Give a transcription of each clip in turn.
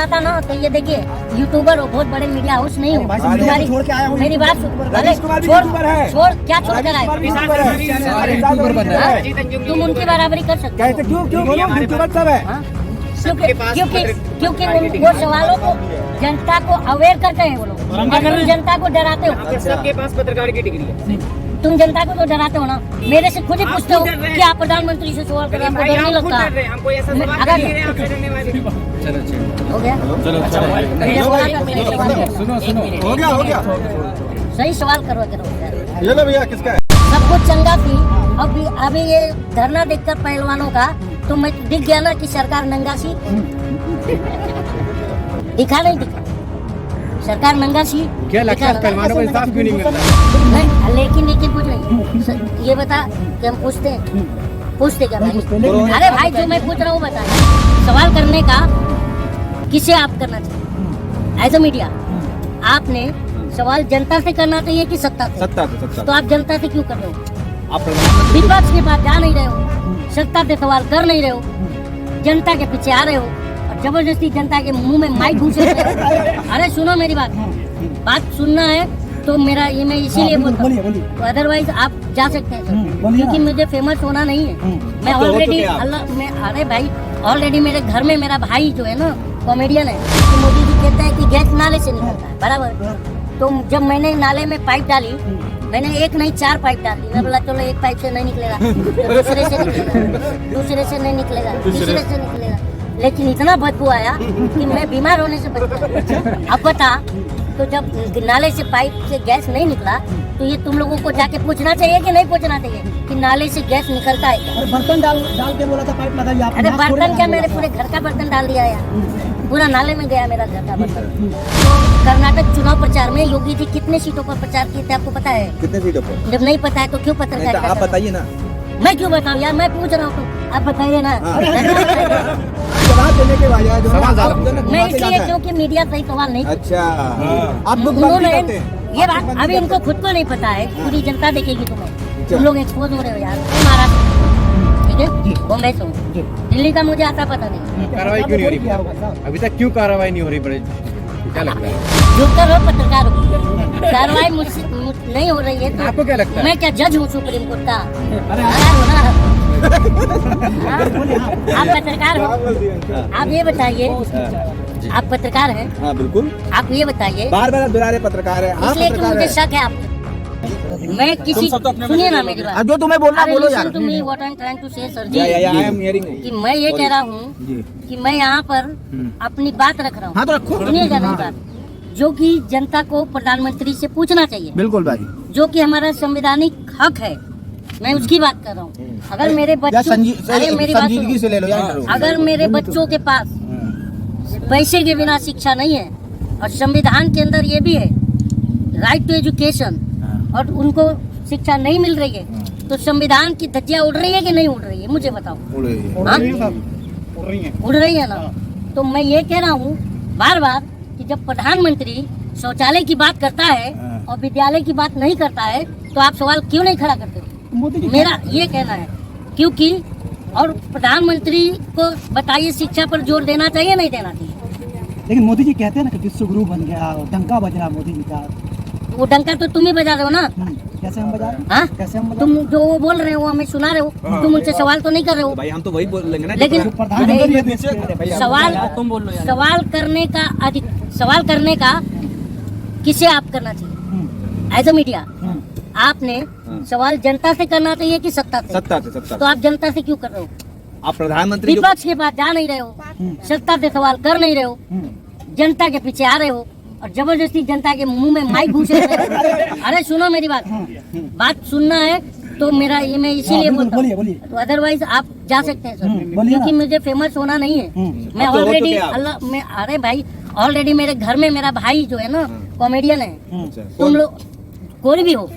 आता ना तो ये देखिए यूट्यूबर हो, बहुत बड़े मीडिया हाउस नहीं हो तुम्हारी, मेरी बात छोड़ क्या छोड़ कर आए, तुम उनकी बराबरी कर सकते हो क्योंकि वो सवालों को जनता को अवेयर करते हैं वो लोग, तुम जनता को डराते हो। सबके पास पत्रकार की डिग्री है, तुम जनता को तो डराते हो ना, मेरे से खुद ही पूछते हो कि आप प्रधानमंत्री से सवाल करें, हमको डर नहीं लगता। हो गया हो गया सही सवाल करो ये लो भैया किसका है? सब कुछ चंगा थी। अभी ये धरना देखकर पहलवानों का तो मैं दिख गया ना कि सरकार नंगा सी दिखा नहीं दिखा, सरकार नंगा सी क्या लगता है पहलवानों को इंसाफ क्यों नहीं मिल रहा? लेकिन कुछ नहीं, ये बता कि हम पूछते क्या भाई? अरे भाई जो मैं पूछ रहा हूँ बता, सवाल करने का किसे आप करना चाहिए एज ए मीडिया? आपने सवाल जनता से करना चाहिए कि सत्ता से? तो आप जनता से क्यों कर रहे हो? आप विपक्ष के पास जा नहीं रहे हो, सत्ता से सवाल कर नहीं रहे हो, जनता के पीछे आ रहे हो और जबरदस्ती जनता के मुंह में माइक घुस रहे हो। अरे सुनो मेरी बात सुनना है तो मेरा ये मैं इसीलिए बोलता हूँ, अदरवाइज आप जा सकते हैं सर, क्योंकि मुझे फेमस होना नहीं है। मैं ऑलरेडी अरे भाई ऑलरेडी मेरे घर में मेरा भाई जो है ना कॉमेडियन है, तो मोदी जी कहते हैं कि गैस नाले से निकलता है, बराबर? तो जब मैंने नाले में पाइप डाली, मैंने एक नहीं 4 पाइप डाली, मैं बोला चलो एक पाइप से नहीं निकलेगा तो दूसरे से नहीं निकलेगा, तीसरे से निकलेगा, लेकिन इतना बदबू आया कि मैं बीमार होने से बच गया। अब बता, तो जब नाले से पाइप से गैस नहीं निकला तो ये तुम लोगों को जाके पूछना चाहिए कि नहीं पूछना चाहिए कि नाले से गैस निकलता है क्या? बर्तन डाल के बोला था पाइप लगाइए आप। अरे बर्तन क्या, मेरे पूरे घर का बर्तन डाल दिया यार, पूरा नाले में गया मेरा घर का बर्तन। तो कर्नाटक चुनाव प्रचार में योगी जी कितने सीटों पर प्रचार किए थे आपको पता है? कितने सीटों पर? जब नहीं पता है तो क्यों पत्रकार? आप बताइए ना। मैं क्यों बताऊँ यार, मैं पूछ रहा हूँ, आप बताइए ना। जवाब देने के बजाय मैं इसलिए क्योंकि मीडिया सही सवाल नहीं। अच्छा आप उन्होंने ये बात अभी इनको खुद को नहीं पता है, पूरी जनता देखेगी तुम्हें, तुम लोग एक्सपोज हो रहे हो यार। महाराष्ट्र ठीक है, बॉम्बे से हूँ, दिल्ली का मुझे आता पता नहीं। कार्रवाई क्यों नहीं हो रही अभी तक? क्यों कार्रवाई नहीं हो रही? बड़े क्या लगता है? जो कर रहे पत्रकार कार्रवाई मुझसे नहीं हो रही है तो आपको क्या लगता है? मैं क्या जज हूँ सुप्रीम कोर्ट का? आप पत्रकार हो, आप ये बताइए, आप पत्रकार हैं? हाँ बिल्कुल। आप ये बताइए, बार दोहरा रहे पत्रकार है, इसलिए कि मुझे शक है आप मैं किसी सुनिए ना मेरी बात, जो तुम्हें बोलना बोलो यार। तुम what I am trying to say sir ji, I am hearing कि मैं ये कह रहा हूँ कि मैं यहाँ पर अपनी बात रख रहा हूँ। हाँ तो रखो, सुनिएगा मेरी बात, जो कि जनता को प्रधानमंत्री से पूछना चाहिए, बिल्कुल भाई, जो कि हमारा संवैधानिक हक है, मैं उसकी बात कर रहा हूँ। अगर मेरे बच्चों मेरी बात से ले लो यार, अगर मेरे बच्चों के पास पैसे के बिना शिक्षा नहीं है और संविधान के अंदर ये भी है राइट टू एजुकेशन, और उनको शिक्षा नहीं मिल रही है तो संविधान की धज्जियां उड़ रही है कि नहीं उड़ रही है? मुझे बताओ। उड़ रही है ना? तो मैं ये कह रहा हूँ बार बार कि जब प्रधानमंत्री शौचालय की बात करता है और विद्यालय की बात नहीं करता है तो आप सवाल क्यों नहीं खड़ा करते? मेरा ये कहना है, क्योंकि और प्रधानमंत्री को बताइए शिक्षा पर जोर देना चाहिए नहीं देना चाहिए? लेकिन मोदी जी कहते हैं ना कि विश्वगुरु बन गया, डंका बज रहा मोदी जी का। वो डंका तो तुम ही बजा रहे हो ना। कैसे हम बजा रहे हैं? हाँ? कैसे हम बजा तुम जो वो बोल रहे हो हमें सुना रहे हो, तुम उनसे सवाल तो नहीं कर रहे हो भाई, हम तो वही बोलेंगे ना। लेकिन सवाल करने का किसे आप करना चाहिए एज ए मीडिया? आपने सवाल जनता से करना चाहिए कि सत्ता से? तो आप जनता से क्यों कर रहे हो? आप प्रधानमंत्री विपक्ष के पास जा नहीं रहे हो, सत्ता से सवाल कर नहीं रहे हो, जनता के पीछे आ रहे हो और जबरदस्ती जनता के मुंह में माइक घुस रहे हो। अरे सुनो मेरी बात सुनना है तो मेरा ये मैं इसीलिए बोलता हूँ, तो अदरवाइज आप जा सकते हैं सर, क्योंकि मुझे फेमस होना नहीं है। मैं ऑलरेडी अरे भाई ऑलरेडी मेरे घर में मेरा भाई जो है ना कॉमेडियन है, तुम लोग कोई भी हो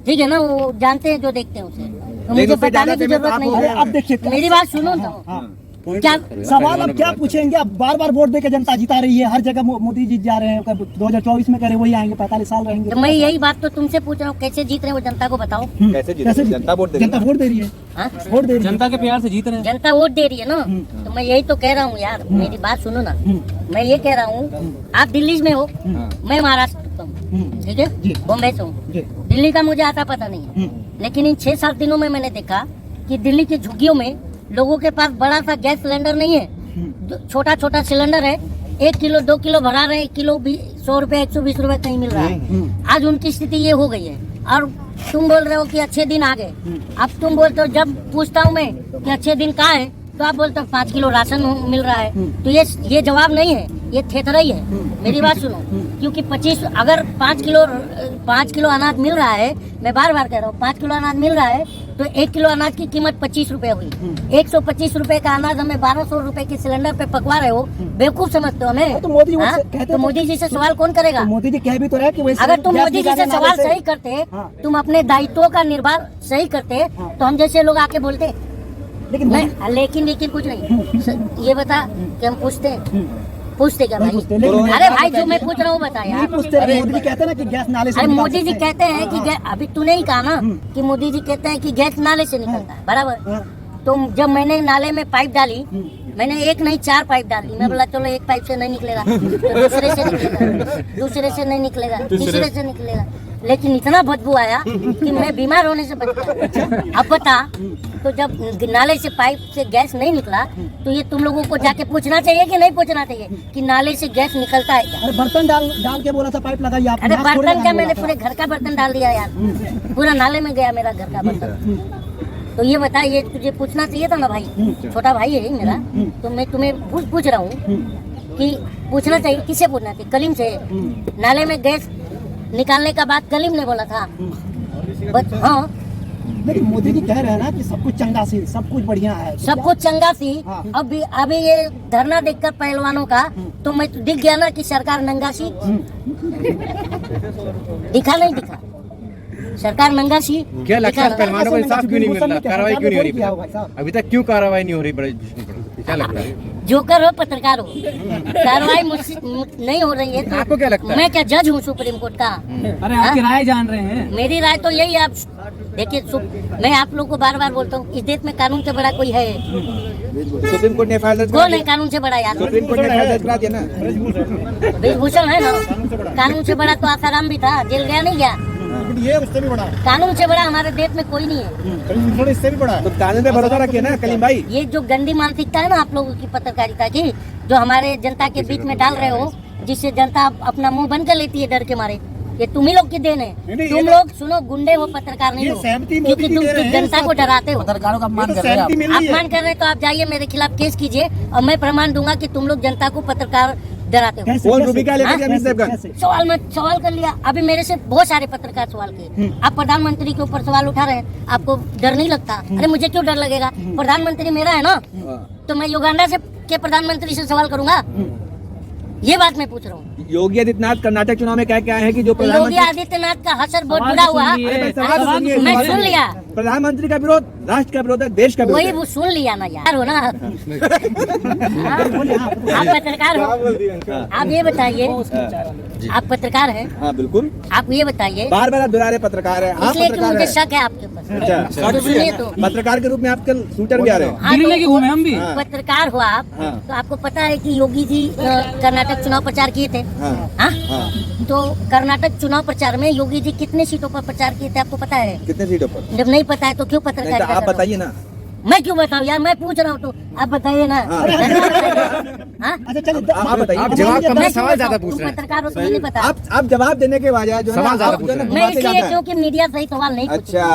ठीक है ना, वो जानते हैं जो देखते हैं उसे, तो मुझे बताने की जरूरत नहीं है। अब देखिए मेरी बात सुनो तो क्या सवाल अब क्या पूछेंगे? अब बार वोट देके जनता जिता रही है, हर जगह मोदी जी जा रहे हैं, 2024 में करे वही आएंगे, 45 साल रहेंगे। तो मैं यही बात तो तुमसे पूछ रहा हूँ, कैसे जीत रहे हो जनता को बताओ। कैसे जनता वोट दे रही है? हाँ? वोट दे रही है। जनता के प्यार से जीत रहे हैं। जनता वोट दे रही है ना, तो मैं यही तो कह रहा हूँ यार, मेरी बात सुनो ना। मैं ये कह रहा हूँ, आप दिल्ली में हो, मैं महाराष्ट्र का हूँ, ठीक है, जी। बॉम्बे से हूँ। जी। दिल्ली का मुझे आता पता नहीं है, लेकिन इन 6-7 दिनों में मैंने देखा कि दिल्ली की झुग्गियों में लोगों के पास बड़ा सा गैस सिलेंडर नहीं है, छोटा छोटा सिलेंडर है, 1 किलो 2 किलो भरा रहे, 1 किलो भी 100 रुपए 120 रुपए कहीं मिल रहा है। आज उनकी स्थिति ये हो गई है, और तुम बोल रहे हो कि अच्छे दिन आ गए। अब तुम बोलते हो, जब पूछता हूँ मैं कि अच्छे दिन कहाँ है, तो आप बोलते हो 5 किलो राशन मिल रहा है। तो ये जवाब नहीं है, ये थेथरा ही है। मेरी बात सुनो, क्योंकि 25 अगर 5 किलो अनाज मिल रहा है, मैं बार बार कह रहा हूँ 5 किलो अनाज मिल रहा है, तो 1 किलो अनाज की कीमत 25 रुपए हुई। 125 रुपए का अनाज हमें 1200 रुपए के सिलेंडर पे पकवा रहे हो, बेवकूफ समझते हो हमें? तो मोदी जी हाँ? कहते तो मोदी जी से सवाल कौन करेगा? तो मोदी जी कह भी तो रहे कि वैसे अगर तुम गैस मोदी जी से निकालने सवाल वाले से- सही करते, हाँ। तुम अपने दायित्वों का निर्वाह सही करते, तो हम जैसे लोग आके बोलते। लेकिन लेकिन कुछ नहीं। ये बता कि हम पूछते क्या नहीं भाई? पूछते, लेकिन- अरे भाई, जो मैं पूछ रहा हूँ बता नहीं यार। पूछते, मोदी जी कहते हैं ना कि गैस नाले से अरे निकाल मोदी जी सकते हैं। कहते हैं कि अभी तूने ही कहा ना कि मोदी जी कहते हैं कि गैस नाले से निकलता है, बराबर। हाँ। तो जब मैंने नाले में पाइप डाली, मैंने 1 नहीं 4 पाइप डाली। मैं बोला चलो एक पाइप से नहीं निकलेगा, तो दूसरे से निकलेगा, दूसरे से नहीं निकलेगा, तीसरे से निकलेगा, लेकिन इतना बदबू आया कि मैं बीमार होने से बच गया। अब बता, तो जब नाले से पाइप से गैस नहीं निकला, तो ये तुम लोगों को जाके पूछना चाहिए कि नहीं पूछना चाहिए कि नाले से गैस निकलता है क्या? अरे बर्तन डाल के बोला था पाइप लगाइए आप। अरे गैस थोड़ी बर्तन क्या, लगाने मैंने बोला पूरे घर का बर्तन डाल दिया यार, पूरा नाले में गया मेरा घर का बर्तन। तो ये बता, ये तुझे पूछना चाहिए था ना भाई, छोटा भाई है मेरा, तो मैं तुम्हें पूछ रहा हूँ कि पूछना चाहिए, किसे पूछना चाहिए? कलीम से। नाले में गैस निकालने का बात कलीम ने बोला था। हाँ, था। लेकिन मोदी जी कह रहे हैं ना कि सब कुछ चंगा सी, सब कुछ बढ़िया है। सब कुछ चंगा सी। हाँ। अभी ये धरना देखकर पहलवानों का, तो मैं दिख गया ना कि सरकार नंगा सी। दिखा नहीं दिखा? सरकार नंगा सी। क्या लगता है दिखा ना? पहलवानों को इंसाफ क्यों नहीं मिल रहा? कार्रवाई क्यों नहीं हो किया रही? भाई साहब? अभी तक क्यों कार्रवाई नहीं हो रही ब्रज भूषण पर? क्या लगता है? जोकर हो पत्रकार हो, कार्रवाई मुझसे नहीं हो रही है तो आपको क्या लगता है? मैं क्या जज हूँ सुप्रीम कोर्ट का? अरे आपकी राय जान रहे हैं। मेरी राय तो यही है। आप देखिए, मैं आप लोगों को बार बार बोलता हूँ, इस देश में कानून से बड़ा कोई है? सुप्रीम कोर्ट ने एफआईआर दर्ज करा कौन है दिया। कानून से बड़ा यार? सुप्रीम कोर्ट ने एफआईआर दर्ज करा दिया ना। ब्रिजभूषण है ना, कानून से बड़ा तो आसाराम भी था, जेल गया नहीं गया। ये उससे भी बड़ा है, कानून से बड़ा हमारे देश में कोई नहीं है। थोड़ा इससे भी बड़ा है। तो कानून पे भरोसा रखिए ना कलीम भाई। ये जो गंदी मानसिकता है ना आप लोगों की पत्रकारिता की, जो हमारे जनता के बीच में डाल रहे हो, जिससे जनता अपना मुंह बंद कर लेती है डर के मारे, ये तुम ही लोग की देन है। तुम लोग सुनो, गुंडे हो, पत्रकार नहीं हो, क्योंकि तुम जनता को डराते हो, पत्रकारों का अपमान कर रहे हैं आप। अपमान कर रहे हैं। तो आप जाइए मेरे खिलाफ केस कीजिए, और मैं प्रमाण दूंगा कि तुम लोग जनता को पत्रकार डराते हो। कैसे- कौन कैसे- भूमिका लेकर हाँ? के अमित साहब का? कैसे? सवाल कर लिया। अभी मेरे से बहुत सारे पत्रकार सवाल किए। आप प्रधानमंत्री के ऊपर सवाल उठा रहे हैं, आपको डर नहीं लगता? अरे मुझे क्यों डर लगेगा? प्रधानमंत्री मेरा है ना, तो मैं युगांडा से के प्रधानमंत्री से सवाल करूंगा? ये बात मैं पूछ रहा हूँ। योगी आदित्यनाथ कर्नाटक चुनाव में क्या क्या है कि जो योगी प्रधानमंत्री आदित्यनाथ का हसर बहुत बुरा हुआ। अरे सवाल तो सुनिए, मैं सवाल सुन सुनिए। लिया, प्रधानमंत्री का विरोध राष्ट्र का विरोध है, देश का विरोध वही है। वो सुन लिया ना यार, हो ना? आप पत्रकार हो, आप ये बताइए, आप पत्रकार हैं, हाँ बिल्कुल, आप ये बताइए, बार बार आप दोहरा रहे पत्रकार है। आप इसलिए कि पत्रकार मुझे है। शक है आपके ऊपर। अच्छा, तो सुनिए तो, पत्रकार के रूप में आप कल शूटर भी आ रहे हैं। हाँ, दिल्ली तो लेके घूमे हम भी। हाँ। पत्रकार हो आप, हाँ। तो आपको पता है कि योगी जी कर्नाटक चुनाव प्रचार किए थे। हाँ हाँ? हाँ, तो कर्नाटक चुनाव प्रचार में योगी जी कितने सीटों पर प्रचार किए थे आपको पता है? कितने सीटों पर? जब नहीं पता है तो क्यों नहीं तो पत्रकारिता आप कर रहे हो? बताइए ना। मैं क्यों बताऊँ यार, मैं पूछ रहा हूँ तो आप बताइए ना। हाँ। हाँ? अच्छा चलिए, आप बताइए। आप जवाब कम मैं है, क्यों सवाल ज्यादा बताऊं? पूछ रहे तुम हैं। पत्रकार हो, तुम्हें नहीं पता। आप जवाब देने के बजाय जो है ना, सवाल ज्यादा आप जो है ना पूछ मैं घुमाते इसलिए जाते हैं। क्योंकि मीडिया सही सवाल नहीं पूछती। अच्छा,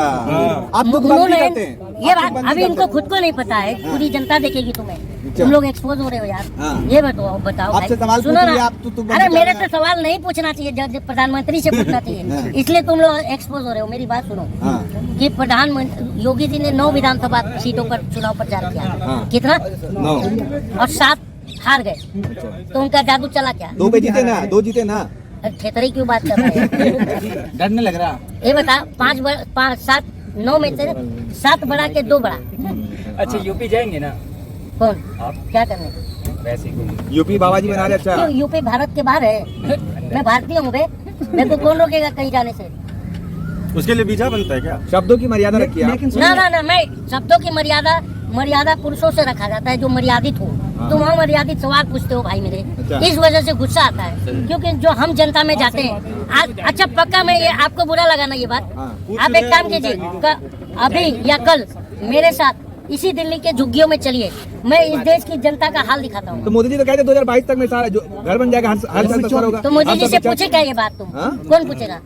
आप दुख उन्होंने करते हैं। ये आप बात दुखबंदी अभी इनको करते खुद को नहीं पता है, पूरी जनता देखेगी तुम्हें। अच्छा। तुम लोग एक्सपोज हो रहे हो यार। हाँ। ये बताओ आपसे भाई। सवाल सुनो पूछ ना। रही है, आप तो तुम अरे बंदी मेरे कर से सवाल नहीं पूछना चाहिए, जब प्रधानमंत्री से पूछना हाँ। चाहिए, इसलिए तुम लोग एक्सपोज हो रहे हो। मेरी बात सुनो हाँ। कि प्रधानमंत्री योगी जी ने 9 विधानसभा सीटों पर चुनाव प्रचार किया। हाँ। कितना? 9। और 7 हार गए। तो उनका जादू चला क्या? 2 पे जीते ना, 2 जीते ना। खेतरी क्यों बात कर रहे हैं? डरने लग रहा। ये बता, 5 7 9 में से 7 बड़ा के 2 बड़ा अच्छा, यूपी जाएंगे ना कौन? क्या करने? वैसे ही। यूपी बाबाजी बना रहे। अच्छा, क्यों? यूपी भारत के बाहर है, मैं भारतीय हूँ बे, मेरे को कौन रोकेगा कहीं जाने से? उसके लिए वीजा बनता है क्या? शब्दों की मर्यादा रखिए आप। लेकिन ना सुनिए, ना ना, मैं शब्दों की मर्यादा पुरुषों से रखा जाता है जो मर्यादित हो। तुम अमर्यादित सवाल पूछते हो भाई मेरे, अच्छा। इस वजह से गुस्सा आता है, क्योंकि जो हम जनता में जाते हैं आज। अच्छा पक्का मैं ये आपको बुरा लगा ना ये बात, हाँ। आप एक काम कीजिए, अभी या कल मेरे साथ इसी दिल्ली के झुग्गियों में चलिए, मैं इस देश की जनता का हाल दिखाता हूँ। तो मोदी जी तो कहते 2022 तक में सारा जो घर बन जाएगा, हर साल तक होगा। तो मोदी जी आप से सब पूछे क्या ये बात तुम? हाँ? कौन पूछेगा?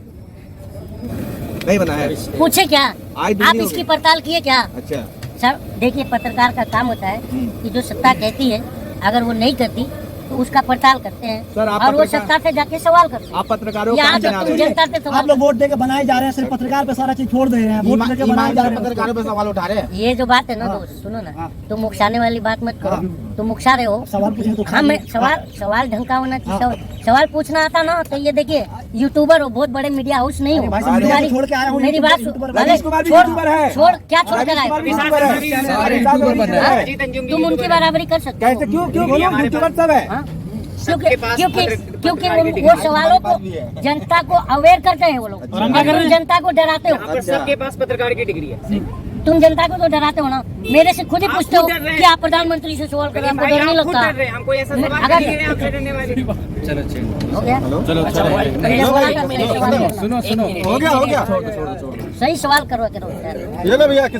नहीं बना है। पूछे क्या? आज दिन आप नहीं हो इसकी गया। पड़ताल किए क्या? अच्छा, सर देखिए, पत्रकार का काम होता है कि जो सत्ता कहती है अगर वो नहीं करती तो उसका पड़ताल करते हैं, सर, आप और वो पत्रकार- सत्ता से जाके सवाल करते हैं। आप पत्रकारों को यहाँ काम तो चला तुम रहे हैं। जनता से आप सवाल लोग वोट दे के बनाए जा रहे हैं, सिर्फ पत्रकार पे सारा चीज छोड़ दे रहे हैं, वोट दे के बनाए जा रहे हैं। पत्रकारों पे सवाल उठा रहे हैं। ये जो बात है ना दोस्त, सुनो ना, तुम उकसाने वाली बात मत करो, तुम उकसा रहे हो। सवाल पूछे तो हाँ, मैं सवाल ढंग का होना चाहिए। सवाल पूछना आता ना तो ये देखिए, यूट्यूबर हो, बहुत बड़े मीडिया हाउस नहीं हो। भाई साहब, मीडिया को छोड़ के आया हूँ, मेरी बात यूट्यूबर सुन, रवीश कुमार भी छोड़ यूट्यूबर है। छोड़ क्या छोड़ कर आए? यूट्यूबर है। सारे यूट्यूबर बन रहे हैं। तुम उनकी बराबरी कर सकते हो। कैसे क्यों बोलो, यूट्यूबर सब है। हाँ? क्योंकि वो सवालों को जनता को अवेयर करते हैं वो लोग, और तुम जनता को डराते हो। सबके पास पत्रकार की डिग्री है। तुम जनता को तो डराते हो ना, मेरे से खुद ही पूछते हो कि आप प्रधानमंत्री से सवाल करो, हमको डर नहीं लगता। हमको ऐसा सवाल अगर नहीं है आपसे डरने वाली। चलो चलो हो गया, पहले बोला था, मेरे सवाल करो। सुनो सुनो हो गया सही सवाल करो यार। ये लो भैया